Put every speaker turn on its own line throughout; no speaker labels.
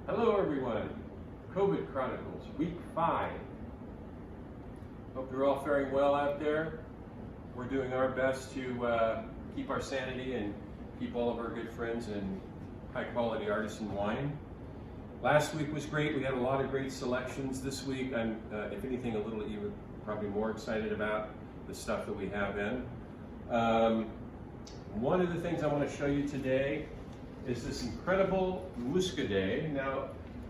Hello everyone, COVID Chronicles, week 5. Hope you're all faring well out there. We're doing our best to keep our sanity and keep all of our good friends in high quality artisan wine. Last week was great, we had a lot of great selections. This week I'm, if anything, a little even probably more excited about the stuff that we have in. One of the things I want to show you today is this incredible Muscadet. Now,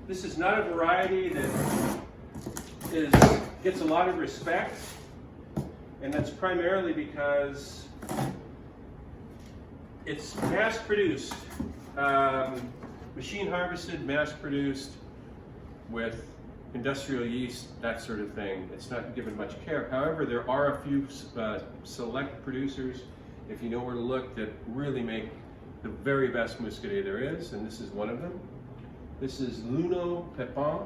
this is not a variety that gets a lot of respect, and that's primarily because it's mass-produced, machine harvested, mass-produced with industrial yeast, that sort of thing. It's not given much care. However, there are a few select producers, if you know where to look, that really make the very best Muscadet there is, and this is one of them. This is Luneau-Pepin,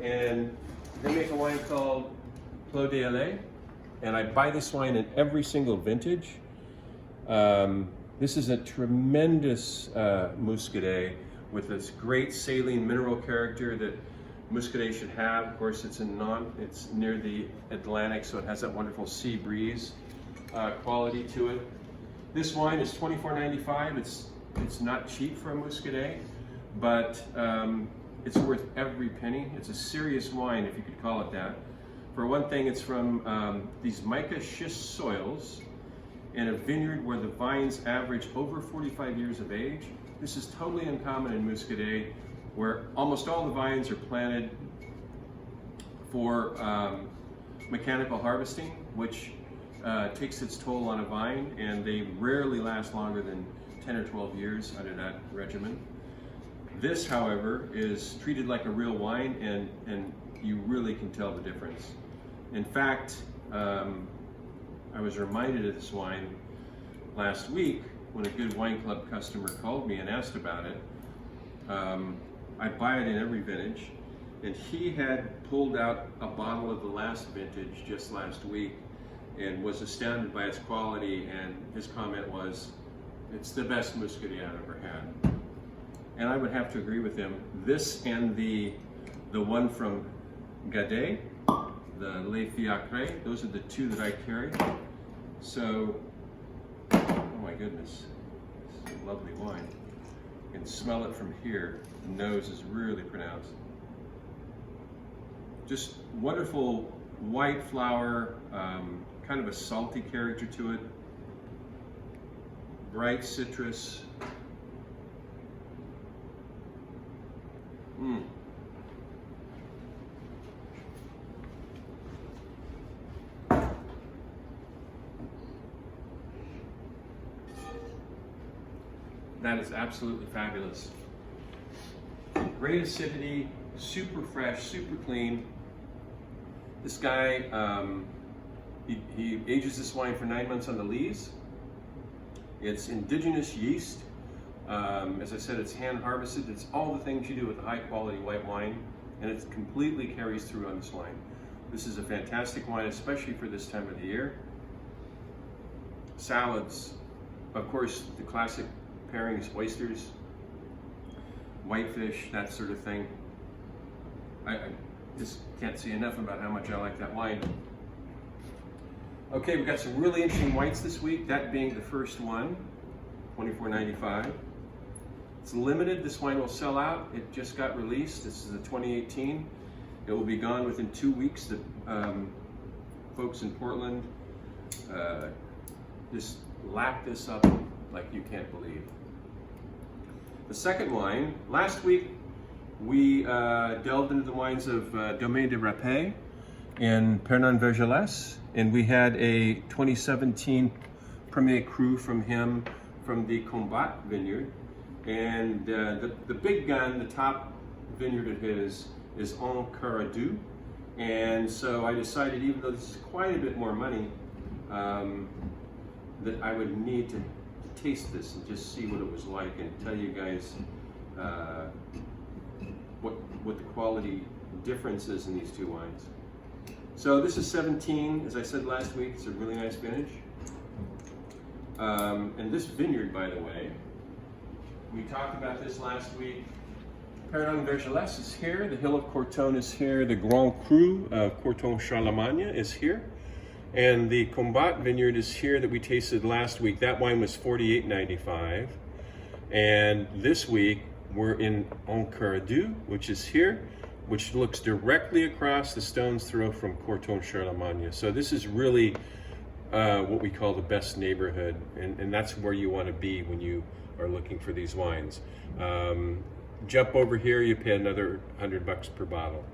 and they make a wine called Clos d'Alais, and I buy this wine in every single vintage. This is a tremendous Muscadet with this great saline mineral character that Muscadet should have. Of course, it's near the Atlantic, so it has that wonderful sea breeze quality to it. This wine is $24.95. It's not cheap for a Muscadet, but it's worth every penny. It's a serious wine, if you could call it that. For one thing, it's from these mica schist soils in a vineyard where the vines average over 45 years of age. This is totally uncommon in Muscadet, where almost all the vines are planted for mechanical harvesting, which takes its toll on a vine, and they rarely last longer than 10 or 12 years under that regimen. This, however, is treated like a real wine, and you really can tell the difference. In fact, I was reminded of this wine last week when a good wine club customer called me and asked about it. I buy it in every vintage, and he had pulled out a bottle of the last vintage just last week and was astounded by its quality, and his comment was, "It's the best Muscadet I've ever had." And I would have to agree with him. This and the one from Caradeux, the Les Fiacres, those are the two that I carry. So, oh my goodness, this is a lovely wine. You can smell it from here. The nose is really pronounced. Just wonderful white flower, kind of a salty character to it. Bright citrus. That is absolutely fabulous. Great acidity, super fresh, super clean. This guy, he ages this wine for 9 months on the lees. It's indigenous yeast. As I said, it's hand harvested. It's all the things you do with a high quality white wine, and it completely carries through on this wine. This is a fantastic wine, especially for this time of the year. Salads, of course, the classic pairings, oysters, whitefish, that sort of thing. I just can't say enough about how much I like that wine. Okay, we've got some really interesting whites this week, that being the first one, $24.95. It's limited. This wine will sell out. It just got released. This is a 2018. It will be gone within 2 weeks. The folks in Portland just lap this up like you can't believe. The second wine, last week we delved into the wines of Domaine de Rapet in Pernon-Vergelès, and we had a 2017 Premier Cru from him from the Combat vineyard. And the big gun, the top vineyard of his, is en Caradeux. And so I decided, even though this is quite a bit more money, that I would need to taste this and just see what it was like and tell you guys what the quality difference is in these two wines. So this is 17, as I said last week. It's a really nice vintage. And this vineyard, by the way, we talked about this last week. Pardon Vergelès is here, the Hill of Corton is here, the Grand Cru of Corton Charlemagne is here, and the Combat Vineyard is here that we tasted last week. That wine was $48.95, and this week we're in Caradeux, which is here, which looks directly across the stone's throw from Corton Charlemagne. So this is really what we call the best neighborhood, and that's where you want to be when you are looking for these wines. Jump over here, you pay another $100 per bottle.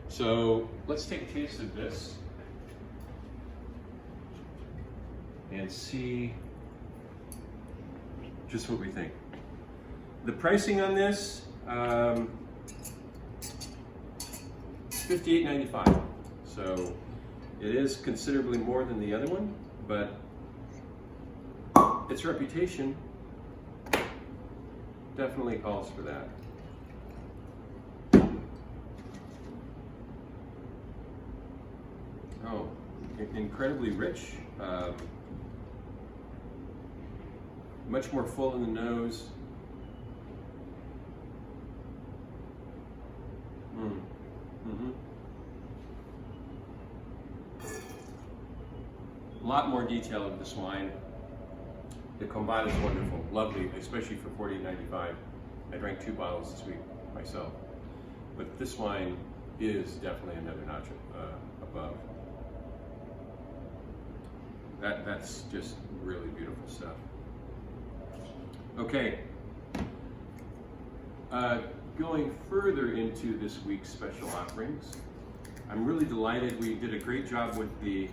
So let's take a taste of this and see just what we think. The pricing on this, $58.95. So it is considerably more than the other one, but its reputation definitely calls for that. Oh, incredibly rich, much more full in the nose. A lot more detail of this wine. The Combat is wonderful, lovely, especially for $48.95. I drank 2 bottles this week myself. But this wine is definitely another notch above. That's just really beautiful stuff. Okay, going further into this week's special offerings, I'm really delighted. We did a great job with the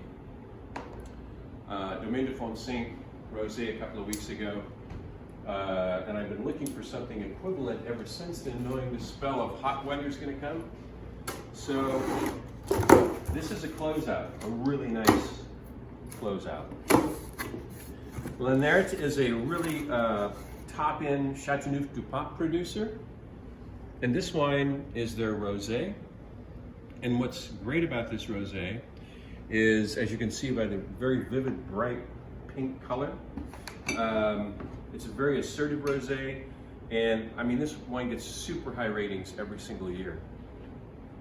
Domaine de Fontaine Rosé a couple of weeks ago, and I've been looking for something equivalent ever since then, knowing the spell of hot weather is going to come. So this is a closeout, a really nice closeout. Lannert is a really top-end Châteauneuf-du-Pape producer, and this wine is their rosé. And what's great about this rosé is, as you can see by the very vivid, bright pink color, it's a very assertive rosé, and I mean, this wine gets super high ratings every single year.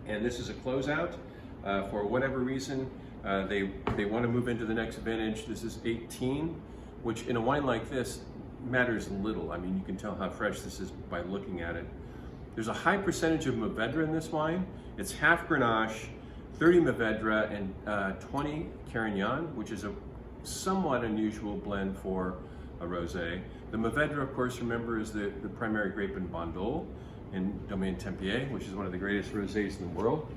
And this is a closeout. For whatever reason, they want to move into the next vintage. This is 18, which in a wine like this matters little. I mean, you can tell how fresh this is by looking at it. There's a high percentage of Mourvedre in this wine. It's half Grenache, 30 Mourvedre, and 20 Carignan, which is a somewhat unusual blend for a rosé. The Mourvedre, of course, remember, is the primary grape in Bandol, in Domaine Tempier, which is one of the greatest rosés in the world.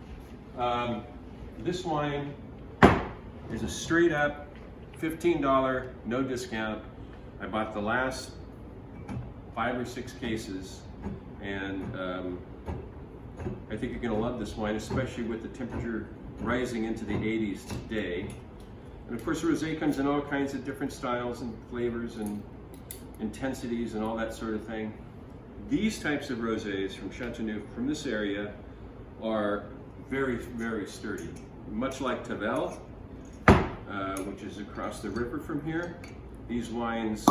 This wine is a straight up $15, no discount. I bought the last 5 or 6 cases, and I think you're going to love this wine, especially with the temperature rising into the 80s today. And of course, rosé comes in all kinds of different styles and flavors and intensities and all that sort of thing. These types of rosés from Châteauneuf, from this area, are very, very sturdy. Much like Tavel, which is across the river from here. These wines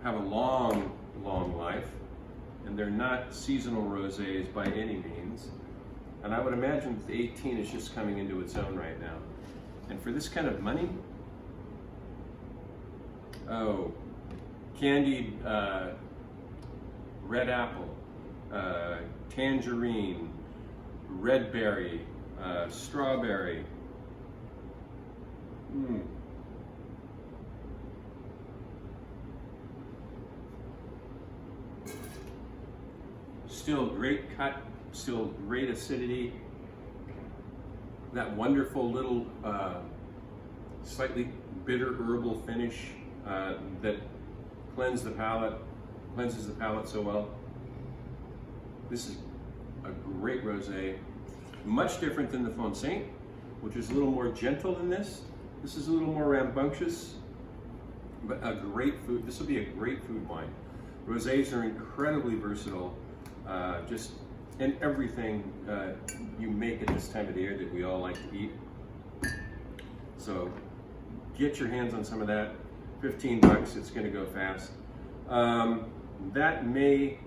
have a long, long life, and they're not seasonal rosés by any means. And I would imagine that the 18 is just coming into its own right now. And for this kind of money, oh, candied red apple, tangerine, red berry, strawberry. Still great cut, still great acidity. That wonderful little slightly bitter herbal finish that cleanses the palate so well. This is a great rosé, much different than the Fontaine, which is a little more gentle than this. This is a little more rambunctious, but a great food. This will be a great food wine. Rosés are incredibly versatile, just in everything you make at this time of the year that we all like to eat. So get your hands on some of that. $15, it's going to go fast. That may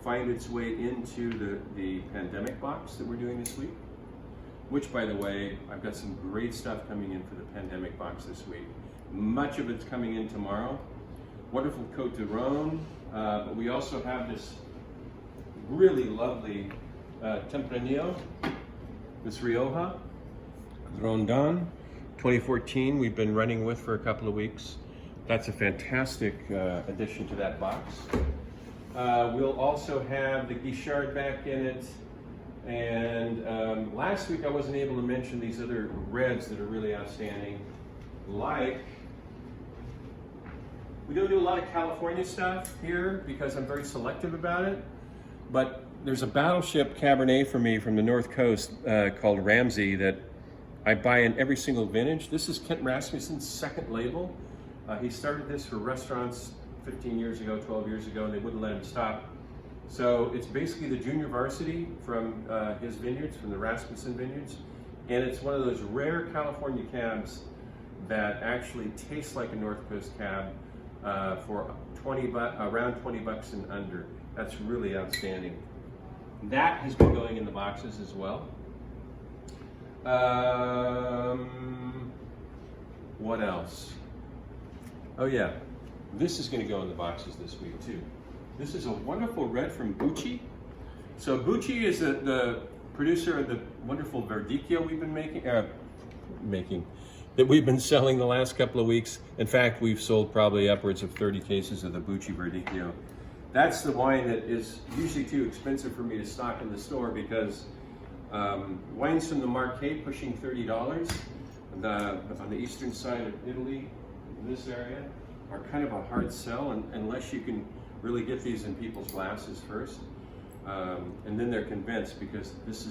find its way into the pandemic box that we're doing this week. Which, by the way, I've got some great stuff coming in for the pandemic box this week. Much of it's coming in tomorrow. Wonderful Côte de Rhône, but we also have this really lovely Tempranillo, this Rioja, Rondon, 2014, we've been running with for a couple of weeks. That's a fantastic addition to that box. We'll also have the Guichard back in it. And last week I wasn't able to mention these other reds that are really outstanding. Like, we don't do a lot of California stuff here because I'm very selective about it. But there's a battleship Cabernet for me from the North Coast called Ramsey that I buy in every single vintage. This is Kent Rasmussen's second label. He started this for restaurants 15 years ago, 12 years ago, and they wouldn't let him stop. So it's basically the junior varsity from his vineyards, from the Rasmussen vineyards. And it's one of those rare California cabs that actually tastes like a North Coast cab for around 20 bucks and under. That's really outstanding. That has been going in the boxes as well. What else? Oh yeah, this is going to go in the boxes this week too. This is a wonderful red from Bucci. So Bucci is the producer of the wonderful Verdicchio we've been making, that we've been selling the last couple of weeks. In fact, we've sold probably upwards of 30 cases of the Bucci Verdicchio. That's the wine that is usually too expensive for me to stock in the store because wines from the Marche pushing $30 on the eastern side of Italy, in this area, are kind of a hard sell unless you can really get these in people's glasses first. And then they're convinced because this is